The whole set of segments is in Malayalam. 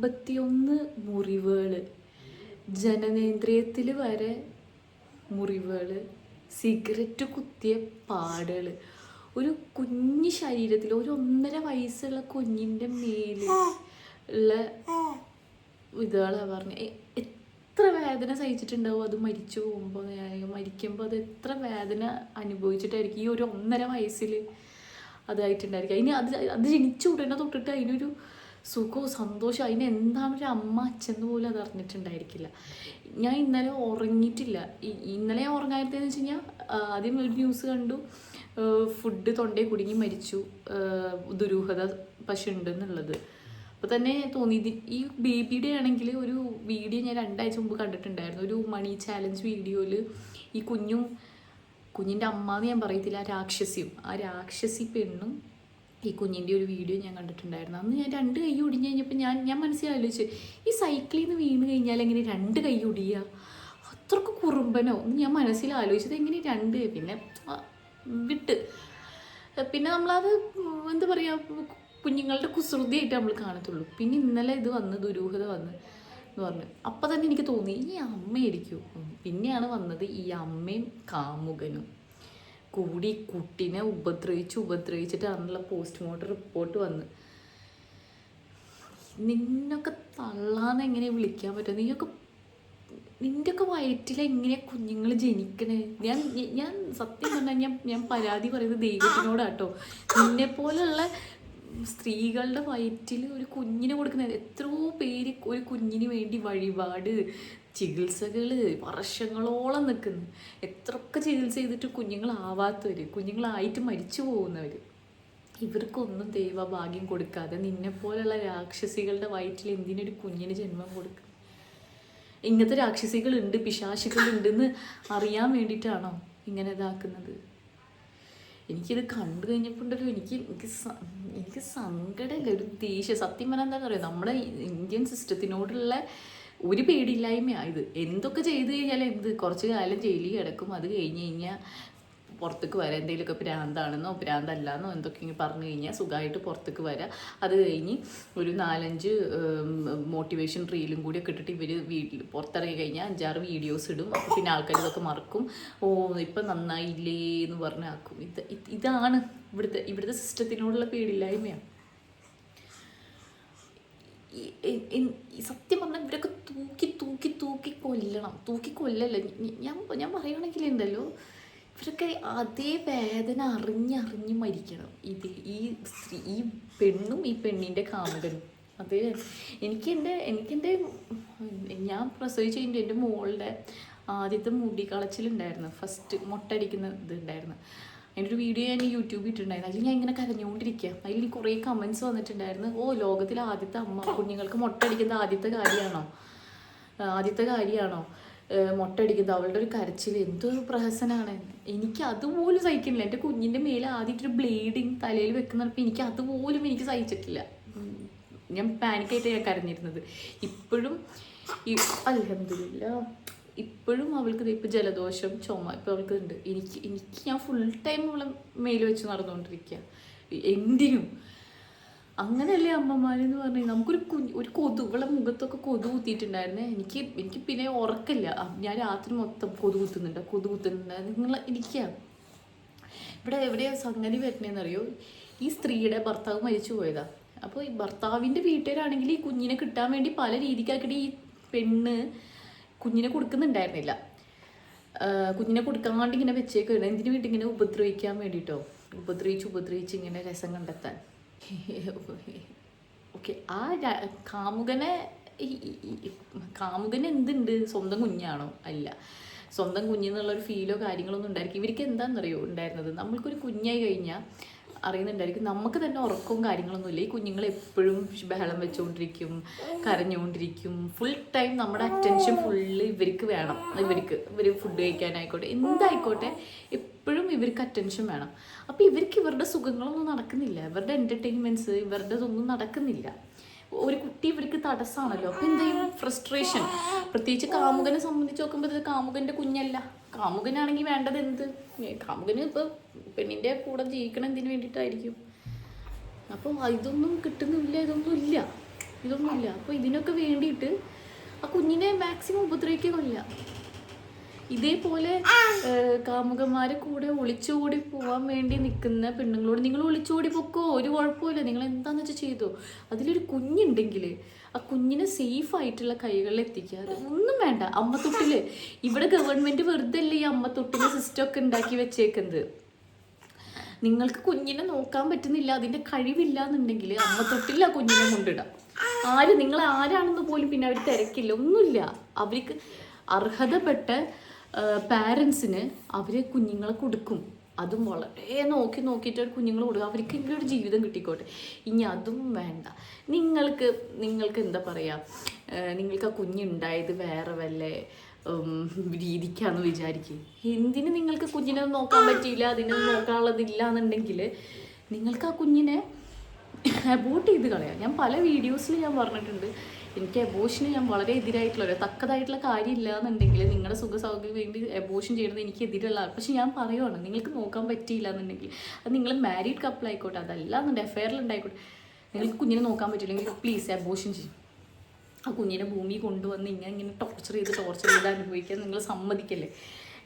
51 മുറിവുകൾ, ജനനേന്ദ്രിയത്തിൽ വരെ മുറിവുകൾ, സിഗരറ്റ് കുത്തിയ പാടുകൾ, ഒരു കുഞ്ഞു ശരീരത്തിൽ ഒരു 1.5 വയസ്സുള്ള കുഞ്ഞിൻ്റെ മേലിൽ ഉള്ള ഇതുകളാണ് പറഞ്ഞത്. എത്ര വേദന സഹിച്ചിട്ടുണ്ടാവും അത് മരിച്ചു പോകുമ്പോൾ, മരിക്കുമ്പോൾ അത് എത്ര വേദന അനുഭവിച്ചിട്ടായിരിക്കും ഈ ഒരു 1.5 വയസ്സിൽ അതായിട്ടുണ്ടായിരിക്കും. അത് ജനിച്ച ഉടനെ തൊട്ടിട്ട് അതിനൊരു സുഖവും സന്തോഷവും, അതിന് എന്താണ് ഒരു അമ്മ അച്ഛൻ പോലും അത് അറിഞ്ഞിട്ടുണ്ടായിരിക്കില്ല. ഞാൻ ഇന്നലെ ഉറങ്ങിയിട്ടില്ല. ഇന്നലെ ഞാൻ ഉറങ്ങാത്തതെന്ന് വെച്ച് കഴിഞ്ഞാൽ ആദ്യം ഒരു ന്യൂസ് കണ്ടു, ഫുഡ് തൊണ്ടയിൽ കുടുങ്ങി മരിച്ചു, ദുരൂഹത പശു ഉണ്ടെന്നുള്ളത്. അപ്പോൾ തന്നെ തോന്നി ഈ ബേബിയുടെ ആണെങ്കിൽ ഒരു വീഡിയോ ഞാൻ 2 ആഴ്ച മുമ്പ് കണ്ടിട്ടുണ്ടായിരുന്നു. ഒരു മണി ചാലഞ്ച് വീഡിയോയിൽ ഈ കുഞ്ഞിൻ്റെ അമ്മ എന്ന് ഞാൻ പറയത്തില്ല, ആ രാക്ഷസി പെണ്ണും ഈ കുഞ്ഞിൻ്റെ ഒരു വീഡിയോ ഞാൻ കണ്ടിട്ടുണ്ടായിരുന്നു. അന്ന് ഞാൻ 2 കൈ ഒടിഞ്ഞ് കഴിഞ്ഞപ്പോൾ ഞാൻ മനസ്സിലാലോചിച്ച്, ഈ സൈക്കിളിൽ നിന്ന് വീണ് കഴിഞ്ഞാൽ എങ്ങനെ 2 കൈ ഒടിയുക? അത്രക്ക് കുറുമ്പനോ എന്ന് ഞാൻ മനസ്സിലാലോചിച്ചത്. എങ്ങനെ 2? പിന്നെ വിട്ട് പിന്നെ നമ്മളത് എന്താ പറയുക, കുഞ്ഞുങ്ങളുടെ കുസൃതിയായിട്ട് നമ്മൾ കാണത്തുള്ളൂ. പിന്നെ ഇന്നലെ ഇത് വന്ന് ദുരൂഹത വന്ന് എന്ന് പറഞ്ഞു. അപ്പം തന്നെ എനിക്ക് തോന്നി ഈ അമ്മയായിരിക്കും. പിന്നെയാണ് വന്നത് ഈ അമ്മയും കാമുകനും കൂടി കുട്ടീനെ ഉപദ്രവിച്ചിട്ടാണുള്ള പോസ്റ്റ്മോർട്ടം റിപ്പോർട്ട് വന്ന്. നിന്നൊക്കെ തള്ളാന്ന് എങ്ങനെ വിളിക്കാൻ പറ്റുക? നിൻ്റെയൊക്കെ വയറ്റിലെങ്ങനെയാണ് കുഞ്ഞുങ്ങൾ ജനിക്കണേ? ഞാൻ സത്യം പറഞ്ഞാൽ ഞാൻ പരാതി പറയുന്നത് ദൈവത്തിനോടാട്ടോ. നിന്നെപ്പോലുള്ള സ്ത്രീകളുടെ വയറ്റിൽ ഒരു കുഞ്ഞിനെ കൊടുക്കുന്നത്, എത്രയോ പേര് ഒരു കുഞ്ഞിന് വേണ്ടി വഴിപാട് ചികിത്സകൾ വർഷങ്ങളോളം നിൽക്കുന്നു. എത്രയൊക്കെ ചികിത്സ ചെയ്തിട്ട് കുഞ്ഞുങ്ങളാവാത്തവർ, കുഞ്ഞുങ്ങളായിട്ട് മരിച്ചു പോകുന്നവർ, ഇവർക്കൊന്നും ദൈവഭാഗ്യം കൊടുക്കാതെ നിന്നെപ്പോലുള്ള രാക്ഷസികളുടെ വയറ്റിൽ എന്തിനൊരു കുഞ്ഞിന് ജന്മം കൊടുക്കുക? ഇങ്ങനത്തെ രാക്ഷസികളുണ്ട്, പിശാചുകളുണ്ടെന്ന് അറിയാൻ വേണ്ടിയിട്ടാണോ ഇങ്ങനെ ഇതാക്കുന്നത്? എനിക്കിത് കണ്ടു കഴിഞ്ഞപ്പോണ്ടല്ലോ എനിക്ക് സങ്കടമില്ല, ഒരു ദേഷ്യം. സത്യം പറഞ്ഞാൽ എന്താണെന്ന് പറയുക, നമ്മുടെ ഇന്ത്യൻ സിസ്റ്റത്തിനോടുള്ള ഒരു പേടിയില്ലായ്മയാണ് ഇത്. എന്തൊക്കെ ചെയ്ത് കഴിഞ്ഞാൽ കുറച്ച് കാലം ജയിലിൽ കിടക്കും, അത് കഴിഞ്ഞ് കഴിഞ്ഞാൽ പുറത്തേക്ക് വരാം. എന്തെങ്കിലുമൊക്കെ ഭ്രാന്താണെന്നോ ഭ്രാന്തല്ലാന്നോ എന്തൊക്കെ പറഞ്ഞു കഴിഞ്ഞാൽ സുഖമായിട്ട് പുറത്തേക്ക് വരാം. അത് കഴിഞ്ഞ് ഒരു 4-5 മോട്ടിവേഷൻ റീലും കൂടി ഒക്കെ ഇട്ടിട്ട് ഇവർ വീട്ടിൽ പുറത്തിറങ്ങി കഴിഞ്ഞാൽ 5-6 വീഡിയോസ് ഇടും. അപ്പോൾ പിന്നെ ആൾക്കാർ ഇതൊക്കെ മറക്കും. ഇപ്പം നന്നായില്ലേ എന്ന് പറഞ്ഞാക്കും. ഇതാണ് ഇവിടുത്തെ സിസ്റ്റത്തിനോടുള്ള പേടിയില്ലായ്മയാണ്. സത്യം പറഞ്ഞാൽ ഇവരൊക്കെ തൂക്കി കൊല്ലല്ല. ഞാൻ പറയുകയാണെങ്കിൽ ഉണ്ടല്ലോ, ഇവരൊക്കെ അതേ വേദന അറിഞ്ഞ് മരിക്കണം. ഈ പെണ്ണും ഈ പെണ്ണിൻ്റെ കാമുകനും അതേ. എനിക്കെൻ്റെ ഞാൻ പ്രസവിച്ച് കഴിഞ്ഞിട്ട് എൻ്റെ മോളുടെ ആദ്യത്തെ മുടി കളച്ചിലുണ്ടായിരുന്നു, ഫസ്റ്റ് മൊട്ടടിക്കുന്ന ഇതുണ്ടായിരുന്നു. അതിൻ്റെ ഒരു വീഡിയോ ഞാൻ യൂട്യൂബിൽ ഇട്ടിട്ടുണ്ടായിരുന്നു. അതിൽ ഞാൻ ഇങ്ങനെ കരഞ്ഞുകൊണ്ടിരിക്കുക. അതിൽ കുറേ കമൻറ്റ്സ് വന്നിട്ടുണ്ടായിരുന്നു. ലോകത്തിലെ ആദ്യത്തെ അമ്മ, കുഞ്ഞുങ്ങൾക്ക് മൊട്ടടിക്കുന്ന ആദ്യത്തെ കാര്യമാണോ മൊട്ടടിക്കുന്നത്? അവളുടെ ഒരു കരച്ചിൽ എന്തൊരു പ്രഹസനമാണ്. എനിക്ക് അതുപോലും സഹിക്കുന്നില്ല. എൻ്റെ കുഞ്ഞിൻ്റെ മേലെ ആദ്യമായിട്ടൊരു ബ്ലേഡിങ് തലയിൽ വെക്കുന്നപ്പോൾ എനിക്ക് അതുപോലും സഹിച്ചിട്ടില്ല. ഞാൻ പാനിക്കായിട്ട് ഞാൻ കരഞ്ഞിരുന്നത്. ഇപ്പോഴും അൽഹംദുലില്ലാ ഇപ്പോഴും അവൾക്ക് ഇപ്പോൾ ജലദോഷം ചുമ ഇപ്പോൾ അവൾക്ക് ഉണ്ട്. എനിക്ക് ഞാൻ ഫുൾ ടൈം അവളെ മേൽ വെച്ച് നടന്നുകൊണ്ടിരിക്കുക. എന്തിനും അങ്ങനെയല്ലേ അമ്മമാരെന്ന് പറഞ്ഞു. നമുക്കൊരു ഒരു ഇവളെ മുഖത്തൊക്കെ കൊതു കുത്തിയിട്ടുണ്ടായിരുന്നേ. എനിക്ക് പിന്നെ ഉറക്കില്ല. ഞാൻ രാത്രി മൊത്തം കൊതു കുത്തുന്നുണ്ട്. ഇവിടെ എവിടെയാ സംഗതി വരുന്നതെന്നറിയോ? ഈ സ്ത്രീയുടെ ഭർത്താവ് മരിച്ചു പോയതാ. അപ്പോൾ ഈ ഭർത്താവിൻ്റെ വീട്ടുകാരാണെങ്കിൽ ഈ കുഞ്ഞിനെ കിട്ടാൻ വേണ്ടി പല രീതിക്കാക്കിയിട്ട് ഈ പെണ്ണ് കുഞ്ഞിനെ കൊടുക്കുന്നുണ്ടായിരുന്നില്ല. കുഞ്ഞിനെ കൊടുക്കാണ്ട് ഇങ്ങനെ വെച്ചേക്കാണ്. എന്തിനു വേണ്ടി ഇങ്ങനെ ഉപദ്രവിക്കാൻ വേണ്ടിയിട്ടോ? ഉപദ്രവിച്ച് ഇങ്ങനെ രസം കണ്ടെത്താൻ. ഓക്കെ, ആ കാമുകന് എന്തുണ്ട്? സ്വന്തം കുഞ്ഞാണോ? അല്ല. സ്വന്തം കുഞ്ഞെന്നുള്ളൊരു ഫീലോ കാര്യങ്ങളൊന്നും ഉണ്ടായിരിക്കും. ഇവർക്ക് എന്താണെന്നറിയോ ഉണ്ടായിരുന്നത്? നമ്മൾക്കൊരു കുഞ്ഞായി കഴിഞ്ഞാൽ അറിയുന്നുണ്ടായിരിക്കും, നമുക്ക് തന്നെ ഉറക്കവും കാര്യങ്ങളൊന്നുമില്ല. ഈ കുഞ്ഞുങ്ങൾ എപ്പോഴും ബഹളം വെച്ചുകൊണ്ടിരിക്കും, കരഞ്ഞുകൊണ്ടിരിക്കും. ഫുൾ ടൈം നമ്മുടെ അറ്റൻഷൻ ഫുള്ള് ഇവർക്ക് വേണം. ഇവർ ഫുഡ് കഴിക്കാനായിക്കോട്ടെ, എന്തായിക്കോട്ടെ, എപ്പോഴും ഇവർക്ക് അറ്റൻഷൻ വേണം. അപ്പോൾ ഇവർക്ക് ഇവരുടെ സുഖങ്ങളൊന്നും നടക്കുന്നില്ല, ഇവരുടെ എൻ്റർടൈൻമെൻറ്റ്സ് ഇവരുടെ ഇതൊന്നും നടക്കുന്നില്ല. ഒരു കുട്ടി ഇവർക്ക് തടസ്സമാണല്ലോ. അപ്പോൾ എന്ത് ചെയ്യും? ഫ്രസ്ട്രേഷൻ. പ്രത്യേകിച്ച് കാമുകനെ സംബന്ധിച്ച് നോക്കുമ്പോൾ ഇത് കാമുകൻ്റെ കുഞ്ഞല്ല. കാമുകനാണെങ്കിൽ വേണ്ടത് എന്ത്? കാമുകന് ഇപ്പോൾ പെണ്ണിൻ്റെ കൂടെ ജീവിക്കണം എന്തിനു വേണ്ടിയിട്ടായിരിക്കും? അപ്പോൾ ഇതൊന്നും കിട്ടുന്നില്ല, ഇതൊന്നും ഇല്ല. ഇതൊന്നുമില്ല. അപ്പോൾ ഇതിനൊക്കെ വേണ്ടിയിട്ട് ആ കുഞ്ഞിനെ മാക്സിമം ഉപദ്രവിക്കുക. ഇതേപോലെ കാമുകന്മാരെ കൂടെ ഒളിച്ചോടി പോകാൻ വേണ്ടി നിൽക്കുന്ന പെണ്ണുങ്ങളോട് നിങ്ങൾ ഒളിച്ചോടി പൊക്കോ, ഒരു കുഴപ്പമില്ല, നിങ്ങൾ എന്താണെന്ന് വെച്ചാൽ ചെയ്തോ. അതിലൊരു കുഞ്ഞുണ്ടെങ്കിൽ ആ കുഞ്ഞിനെ സേഫ് ആയിട്ടുള്ള കൈകളിൽ എത്തിക്കാതെ ഒന്നും വേണ്ട. അമ്മത്തൊട്ടിൽ ഇവിടെ ഗവൺമെൻറ് വെറുതെ അല്ലേ ഈ അമ്മത്തൊട്ടിലെ സിസ്റ്റം ഒക്കെ ഉണ്ടാക്കി വെച്ചേക്കുന്നത്. നിങ്ങൾക്ക് കുഞ്ഞിനെ നോക്കാൻ പറ്റുന്നില്ല, അതിൻ്റെ കഴിവില്ല എന്നുണ്ടെങ്കിൽ അമ്മത്തൊട്ടിൽ ആ കുഞ്ഞിനെ കൊണ്ടിടാം. നിങ്ങൾ ആരാണെന്ന് പോലും പിന്നെ അവർ തിരക്കില്ല, ഒന്നുമില്ല. അവർക്ക് അർഹതപ്പെട്ട പാരൻസിന് അവർ കുഞ്ഞുങ്ങളെ കൊടുക്കും. അതും വളരെ നോക്കിയിട്ട് ഒരു കുഞ്ഞുങ്ങൾ കൊടുക്കും, അവർക്കെങ്കിലും ഒരു ജീവിതം കിട്ടിക്കോട്ടെ. ഇനി അതും വേണ്ട. നിങ്ങൾക്ക് എന്താ പറയുക, നിങ്ങൾക്ക് ആ കുഞ്ഞുണ്ടായത് വേറെ വല്ല രീതിക്കാന്ന് വിചാരിക്കും. എന്തിന് നിങ്ങൾക്ക് കുഞ്ഞിനെ നോക്കാൻ പറ്റിയില്ല, അതിനൊന്നും നോക്കാനുള്ളതില്ല എന്നുണ്ടെങ്കിൽ നിങ്ങൾക്ക് ആ കുഞ്ഞിനെ അബോർട്ട് ചെയ്ത് കളയാം. ഞാൻ പല വീഡിയോസിൽ ഞാൻ പറഞ്ഞിട്ടുണ്ട്, എനിക്ക് അബോഷന് ഞാൻ വളരെ എതിരായിട്ടുള്ള തക്കതായിട്ടുള്ള കാര്യമില്ല എന്നുണ്ടെങ്കിൽ നിങ്ങളുടെ സുഖസൗകര്യം വേണ്ടി അബോഷൻ ചെയ്യുന്നത് എനിക്ക് എതിരുള്ള. പക്ഷെ ഞാൻ പറയുവാണ്, നിങ്ങൾക്ക് നോക്കാൻ പറ്റിയില്ല എന്നുണ്ടെങ്കിൽ അത് നിങ്ങൾ മാരീഡ് കപ്പിൾ ആയിക്കോട്ടെ, അതല്ല എന്നുണ്ടെങ്കിൽ അഫെയറിലുണ്ടായിക്കോട്ടെ, നിങ്ങൾക്ക് കുഞ്ഞിനെ നോക്കാൻ പറ്റില്ലെങ്കിൽ പ്ലീസ് അബോഷൻ ചെയ്യും. ആ കുഞ്ഞിനെ ഭൂമി കൊണ്ടുവന്ന് ഇങ്ങനെ ടോർച്ചർ ചെയ്ത് അനുഭവിക്കാൻ നിങ്ങൾ സമ്മതിക്കല്ലേ.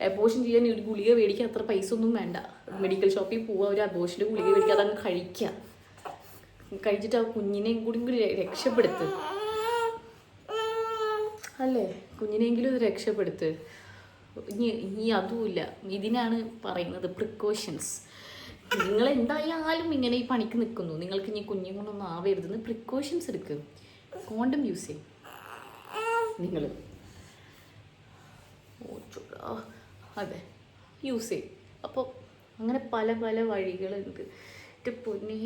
അബോഷൻ ചെയ്യാൻ ഒരു ഗുളിക മേടിക്കാൻ അത്ര പൈസ ഒന്നും വേണ്ട. മെഡിക്കൽ ഷോപ്പിൽ പോവുക, ഒരു അബോഷൻ്റെ ഗുളിക മേടിക്കുക, അതങ്ങ് കഴിച്ചിട്ട് ആ കുഞ്ഞിനെയും കൂടി രക്ഷപ്പെടുത്ത് അല്ലേ, കുഞ്ഞിനെങ്കിലും ഇത് രക്ഷപ്പെടുത്ത്. ഇനി അതുമില്ല. ഇതിനാണ് പറയുന്നത് പ്രിക്കോഷൻസ്. നിങ്ങൾ എന്തായാലും ഇങ്ങനെ ഈ പണിക്ക് നിൽക്കുന്നു, നിങ്ങൾക്ക് ഇനി കുഞ്ഞിനെ കൊണ്ടൊന്നും ആവരുതെന്ന് പ്രിക്കോഷൻസ് എടുക്കുക. കോണ്ടം യൂസ് ചെയ്യും നിങ്ങൾ, അതെ യൂസ് ചെയ്യും. അപ്പോൾ അങ്ങനെ പല പല വഴികളുണ്ട്. പൊന്നി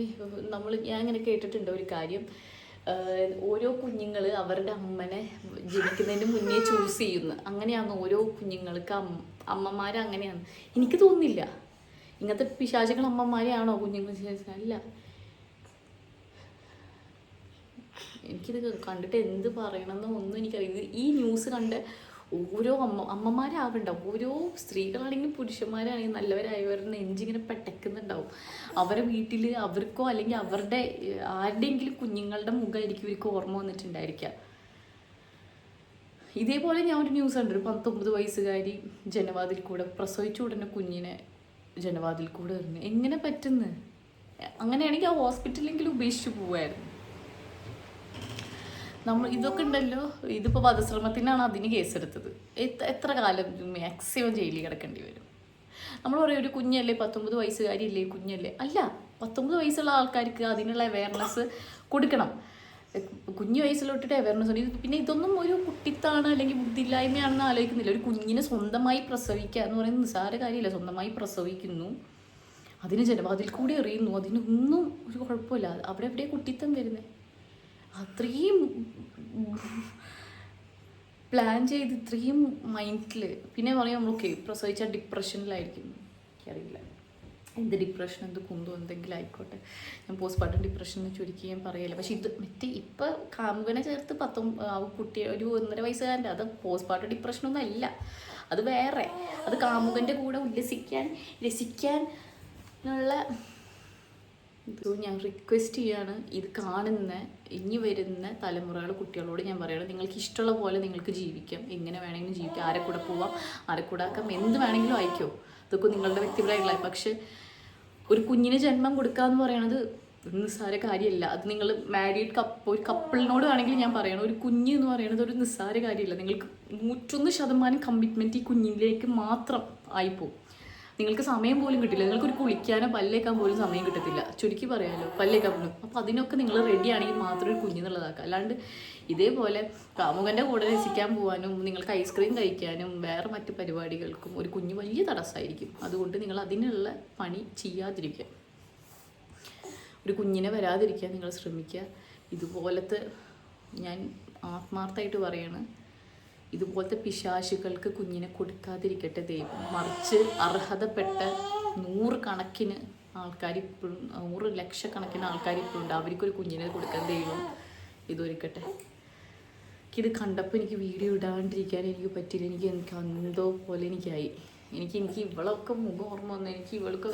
ഞാൻ ഇങ്ങനെ കേട്ടിട്ടുണ്ട് ഒരു കാര്യം, ഓരോ കുഞ്ഞുങ്ങൾ അവരുടെ അമ്മനെ ജനിക്കുന്നതിന് മുന്നേ ചൂസ് ചെയ്യുന്നു. അങ്ങനെയാണ് ഓരോ കുഞ്ഞുങ്ങൾക്ക് അമ്മമാരെ അങ്ങനെയാണ്. എനിക്ക് തോന്നുന്നില്ല ഇങ്ങനത്തെ പിശാചുകൾ അമ്മമാരെയാണോ കുഞ്ഞുങ്ങൾ അല്ല. എനിക്കിത് കണ്ടിട്ട് എന്ത് പറയണമെന്ന് ഒന്നും എനിക്കറിയില്ല. ഈ ന്യൂസ് കണ്ട് ഓരോ അമ്മമാരാവണ്ട, ഓരോ സ്ത്രീകളാണെങ്കിലും പുരുഷന്മാരാണെങ്കിലും നല്ലവരായവരുടെ നെഞ്ചിങ്ങനെ പെട്ടക്കുന്നുണ്ടാവും. അവരെ വീട്ടിൽ അവർക്കോ അല്ലെങ്കിൽ അവരുടെ ആരുടെയെങ്കിലും കുഞ്ഞുങ്ങളുടെ മുഖമായിരിക്കും ഇവർക്ക് ഓർമ്മ വന്നിട്ടുണ്ടായിരിക്കാം. ഇതേപോലെ ഞാൻ ഒരു ന്യൂസ് കണ്ടു, ഒരു 19 വയസ്സുകാരി ജനവാതിൽ കൂടെ പ്രസവിച്ച ഉടനെ കുഞ്ഞിനെ ജനവാതിൽ കൂടെ എറിഞ്ഞു. എങ്ങനെ പറ്റുന്നു? അങ്ങനെയാണെങ്കിൽ ആ ഹോസ്പിറ്റലിലെങ്കിലും ഉപേക്ഷിച്ച് പോവായിരുന്നു. ഇതൊക്കെ ഉണ്ടല്ലോ, ഇതിപ്പോൾ വധശ്രമത്തിനാണ് അതിന് കേസെടുത്തത്. എത്ര കാലം മാക്സിമം ജയിലിൽ കിടക്കേണ്ടി വരും? നമ്മൾ പറയും ഒരു കുഞ്ഞല്ലേ, 19 വയസ്സുകാരില്ലേ, കുഞ്ഞല്ലേ. അല്ല, 19 വയസ്സുള്ള ആൾക്കാർക്ക് അതിനുള്ള അവയർനെസ് കൊടുക്കണം. കുഞ്ഞു വയസ്സിലോട്ടിട്ട് അവയർനെസ് ഉണ്ട്. പിന്നെ ഇതൊന്നും ഒരു കുട്ടിത്താണ് അല്ലെങ്കിൽ ബുദ്ധിയില്ലായ്മയാണെന്ന് ആലോചിക്കുന്നില്ല. ഒരു കുഞ്ഞിനെ സ്വന്തമായി പ്രസവിക്കുക എന്ന് പറയുന്നത് നിസ്സാര കാര്യമില്ല. സ്വന്തമായി പ്രസവിക്കുന്നു, അതിന് ജനവാതിൽ കൂടി എറിയുന്നു, അതിനൊന്നും ഒരു കുഴപ്പമില്ല. അവിടെ എവിടെയാണ് കുട്ടിത്തം വരുന്നത്? അത്രയും പ്ലാൻ ചെയ്ത് ഇത്രയും മൈൻഡിൽ. പിന്നെ പറയാം നമ്മളൊക്കെ പ്രസവിച്ചാൽ ഡിപ്രഷനിലായിരിക്കും. എനിക്കറിയില്ല എന്ത് ഡിപ്രഷൻ, എന്ത് കുന്തോ എന്തെങ്കിലും ആയിക്കോട്ടെ. ഞാൻ പോസ്റ്റ്മോർട്ടം ഡിപ്രഷൻ എന്ന് ചുരുക്കി ഞാൻ പറയില്ല. പക്ഷെ ഇത് ഇപ്പം കാമുകനെ ചേർത്ത് കുട്ടി ഒരു 1.5 വയസ്സുകാരൻ്റെ അത് പോസ്റ്റ്മോർട്ടം ഡിപ്രഷനൊന്നും അല്ല, അത് വേറെ. അത് കാമുകൻ്റെ കൂടെ രസിക്കാൻ ഉള്ള. ഞാൻ റിക്വസ്റ്റ് ചെയ്യാണ്, ഇത് കാണുന്ന ഇനി വരുന്ന തലമുറകൾ കുട്ടികളോട് ഞാൻ പറയുന്നത്, നിങ്ങൾക്ക് ഇഷ്ടമുള്ള പോലെ നിങ്ങൾക്ക് ജീവിക്കാം, എങ്ങനെ വേണമെങ്കിലും ജീവിക്കാം, ആരെ കൂടെ പോവാം, ആരെ കൂടെ ആക്കാം, എന്ത് വേണമെങ്കിലും അയക്കോ, ഇതൊക്കെ നിങ്ങളുടെ വ്യക്തിപരമായിട്ടുള്ള. പക്ഷെ ഒരു കുഞ്ഞിന് ജന്മം കൊടുക്കുക എന്ന് പറയുന്നത് നിസ്സാര കാര്യമല്ല. അത് നിങ്ങൾ മാരീഡ് ഒരു കപ്പിളിനോട് വേണമെങ്കിൽ ഞാൻ പറയണം, ഒരു കുഞ്ഞ് എന്ന് പറയുന്നത് ഒരു നിസ്സാര കാര്യമല്ല. നിങ്ങൾക്ക് 101% കമ്മിറ്റ്മെൻറ്റ് ഈ കുഞ്ഞിലേക്ക് മാത്രം ആയിപ്പോവും. നിങ്ങൾക്ക് സമയം പോലും കിട്ടില്ല. നിങ്ങൾക്കൊരു കുളിക്കാനോ പല്ലേക്കാൻ പോലും സമയം കിട്ടത്തില്ല, ചുരുക്കി പറയാമല്ലോ, പല്ലേക്കാൻ പോലും. അപ്പോൾ അതിനൊക്കെ നിങ്ങൾ റെഡി ആണെങ്കിൽ മാത്രം ഒരു കുഞ്ഞിന്നുള്ളതാക്കുക. അല്ലാണ്ട് ഇതേപോലെ കാമുകൻ്റെ കൂടെ രസിക്കാൻ പോകാനും നിങ്ങൾക്ക് ഐസ്ക്രീം കഴിക്കാനും വേറെ മറ്റ് പരിപാടികൾക്കും ഒരു കുഞ്ഞ് വലിയ തടസ്സമായിരിക്കും. അതുകൊണ്ട് നിങ്ങൾ അതിനുള്ള പണി ചെയ്യാതിരിക്കുക, ഒരു കുഞ്ഞിനെ വരാതിരിക്കാൻ നിങ്ങൾ ശ്രമിക്കുക. ഇതുപോലത്തെ ഞാൻ ആത്മാർത്ഥമായിട്ട് പറയാണ്, ഇതുപോലത്തെ പിശാചുകൾക്ക് കുഞ്ഞിനെ കൊടുക്കാതിരിക്കട്ടെ ദൈവം. മറിച്ച് അർഹതപ്പെട്ട 100 കണക്കിന് ആൾക്കാർ ഇപ്പോഴും, 100 ലക്ഷക്കണക്കിന് ആൾക്കാർ ഇപ്പോഴും ഉണ്ട്. അവർക്കൊരു കുഞ്ഞിനെ കൊടുക്കാൻ ദൈവം ഇതൊരുക്കട്ടെ. എനിക്കിത് കണ്ടപ്പോൾ എനിക്ക് വീഡിയോ ഇടാണ്ടിരിക്കാൻ എനിക്ക് പറ്റില്ല. എനിക്ക് എന്തോ പോലെ എനിക്കായി. എനിക്ക് ഇവളൊക്കെ മുഖം ഓർമ്മ വന്നു. എനിക്ക് ഇവൾക്ക്